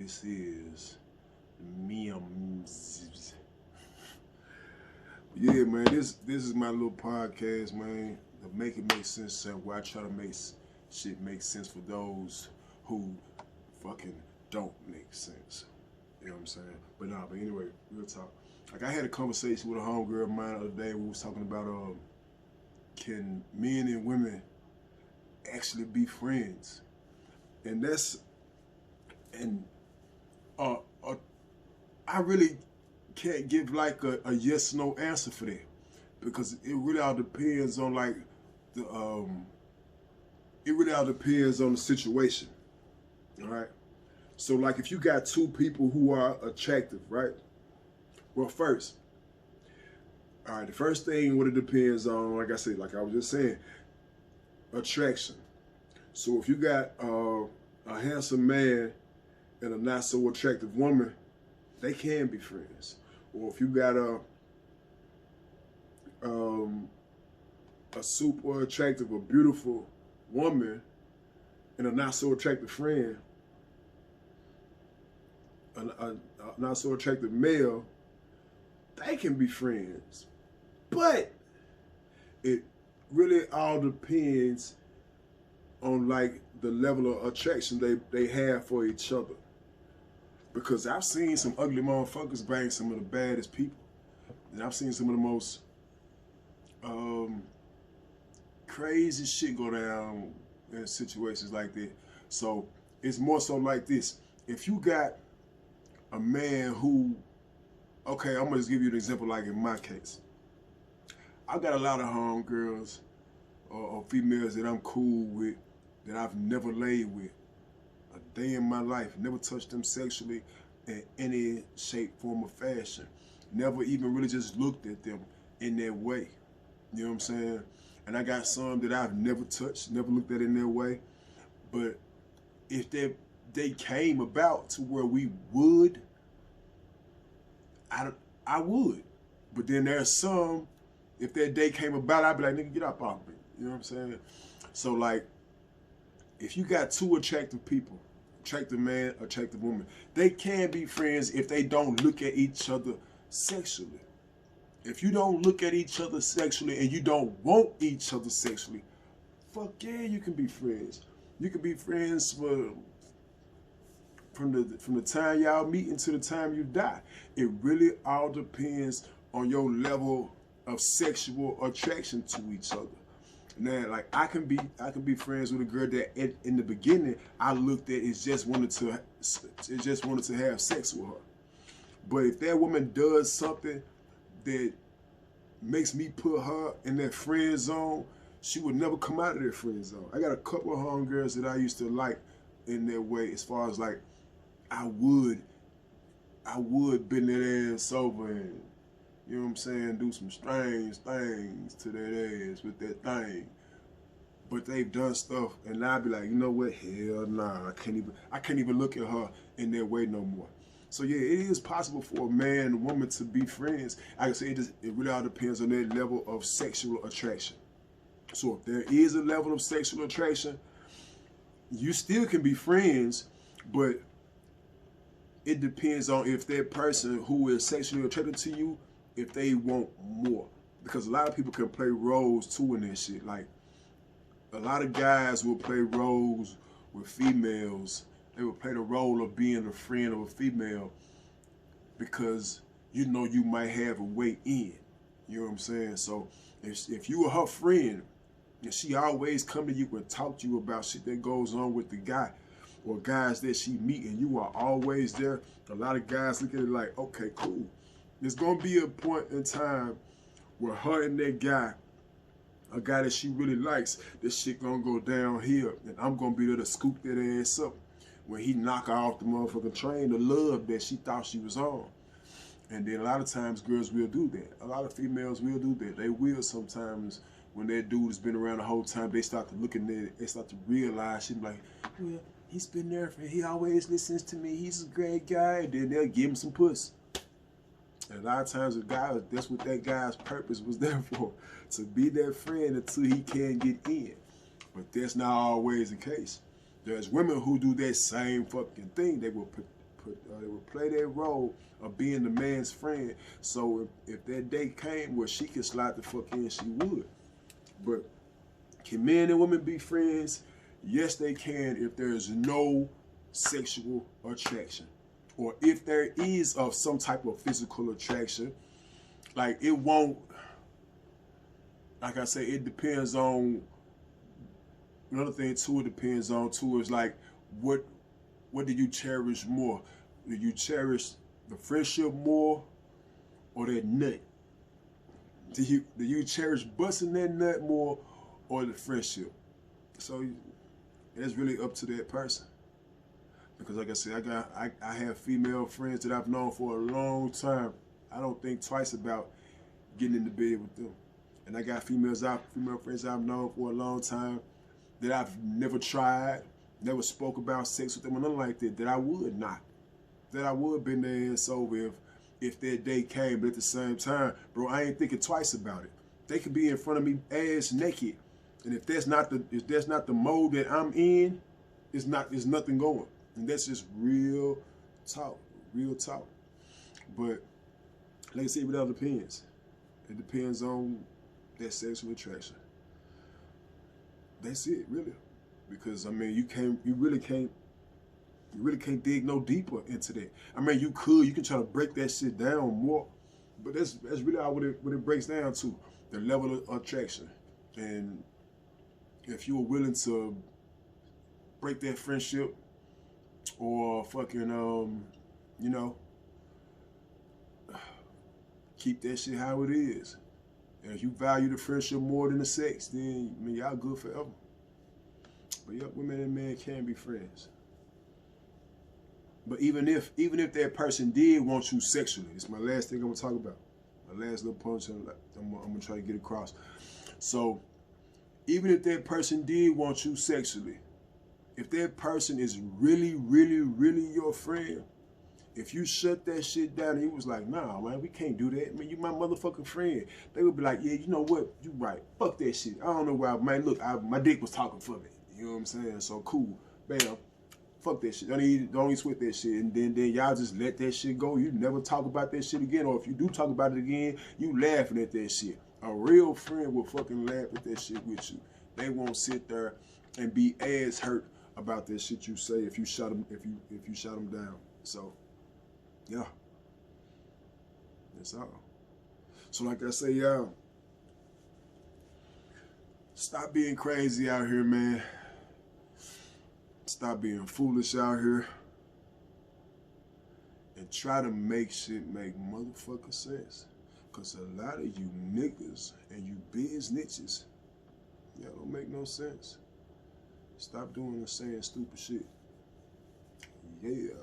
This is M.I.M.S. Yeah, man, this is my little podcast, man. To make it make sense, where I try to make shit make sense for those who fucking don't make sense. You know what I'm saying? But anyway, real talk. Like, I had a conversation with a homegirl of mine the other day. We was talking about can men and women actually be friends? And I really can't give like a yes no answer for that, because it really all depends on like the it really all depends on the situation. All right. So like, if you got two people who are attractive, right? Well, first, all right, the first thing what it depends on, like I said, like I was just saying, attraction. So if you got a handsome man and a not so attractive woman, they can be friends. Or if you got a super attractive or beautiful woman and a not so attractive friend, a not so attractive male, they can be friends. But it really all depends on like the level of attraction they have for each other. Because I've seen some ugly motherfuckers bang some of the baddest people. And I've seen some of the most crazy shit go down in situations like that. So it's more so like this. If you got a man who, okay, I'm gonna just give you an example. Like in my case, I got a lot of homegirls or females that I'm cool with that I've never laid with a day in my life, never touched them sexually in any shape, form, or fashion. Never even really just looked at them in that way. You know what I'm saying? And I got some that I've never touched, never looked at in that way. But if they came about to where we would, I would. But then there's some, if that day came about, I'd be like, nigga, get up off me. You know what I'm saying? So like, if you got two attractive people, attractive man, attractive woman, they can be friends if they don't look at each other sexually. If you don't look at each other sexually and you don't want each other sexually, fuck yeah, you can be friends. You can be friends from the time y'all meet until the time you die. It really all depends on your level of sexual attraction to each other. Now, like, I can be friends with a girl that in the beginning I looked at as just wanted to have sex with her. But if that woman does something that makes me put her in that friend zone, she would never come out of that friend zone. I got a couple of homegirls that I used to like in that way, as far as like, I would bend that ass over and, you know what I'm saying, do some strange things to that ass with that thing. But they've done stuff, and I'd be like, you know what? Hell nah, I can't even look at her in that way no more. So yeah, it is possible for a man and woman to be friends. Like I say, it really all depends on their level of sexual attraction. So if there is a level of sexual attraction, you still can be friends, but it depends on if that person who is sexually attracted to you, if they want more. Because a lot of people can play roles too in this shit. Like, a lot of guys will play roles with females. They will play the role of being a friend of a female because you know you might have a way in. You know what I'm saying? So if you were her friend and she always come to you and talk to you about shit that goes on with the guy or guys that she meet, and you are always there, a lot of guys look at it like, okay, cool. There's gonna be a point in time where her and that guy, a guy that she really likes, this shit gonna go downhill, and I'm gonna be there to scoop that ass up when he knock her off the motherfucking train of love that she thought she was on. And then a lot of times girls will do that. A lot of females will do that. They will sometimes, when that dude has been around the whole time, they start to look at it, they start to realize, she be like, well, he's been there for, he always listens to me, he's a great guy, and then they'll give him some pussy. And a lot of times, that's what that guy's purpose was there for, to be their friend until he can't get in. But that's not always the case. There's women who do that same fucking thing. They will would play that role of being the man's friend. So if that day came where she could slide the fuck in, she would. But can men and women be friends? Yes, they can if there's no sexual attraction. Or if there is of some type of physical attraction, like it won't, like I say, it depends on, another thing too, it depends on too, is like, what do you cherish more? Do you cherish the friendship more or that nut? Do you cherish busting that nut more or the friendship? So it's really up to that person. Because like I said, I have female friends that I've known for a long time. I don't think twice about getting into bed with them. And I got female friends I've known for a long time that I've never tried, never spoke about sex with them or nothing like that, that I would not. That I would bend their ass over if that day came. But at the same time, bro, I ain't thinking twice about it. They could be in front of me ass naked. And if that's not the mode that I'm in, there's nothing going. And that's just real talk. But like I said, it all depends. It depends on that sexual attraction. That's it, really. Because I mean, you really can't dig no deeper into that. I mean, you can try to break that shit down more, but that's really all what it breaks down to, the level of attraction. And if you're willing to break that friendship or fucking you know, keep that shit how it is. And if you value the friendship more than the sex, then I mean, y'all good forever. But yeah, women and men can be friends. But even if that person did want you sexually, it's my last thing I'm gonna talk about. My last little point I'm gonna try to get across. So even if that person did want you sexually, if that person is really, really, really your friend, if you shut that shit down and he was like, nah, man, we can't do that. I mean, you my motherfucking friend. They would be like, yeah, you know what? You right. Fuck that shit. I don't know why. Man, look, my dick was talking for me. You know what I'm saying? So cool. Bam. Fuck that shit. Don't even sweat that shit. And then y'all just let that shit go. You never talk about that shit again. Or if you do talk about it again, you laughing at that shit. A real friend will fucking laugh at that shit with you. They won't sit there and be ass hurt about that shit you say if you shut them down. So yeah, that's all. So like I say, y'all, stop being crazy out here, man. Stop being foolish out here. And try to make shit make motherfucking sense. Because a lot of you niggas and you bitches, y'all don't make no sense. Stop doing and saying stupid shit. Yeah.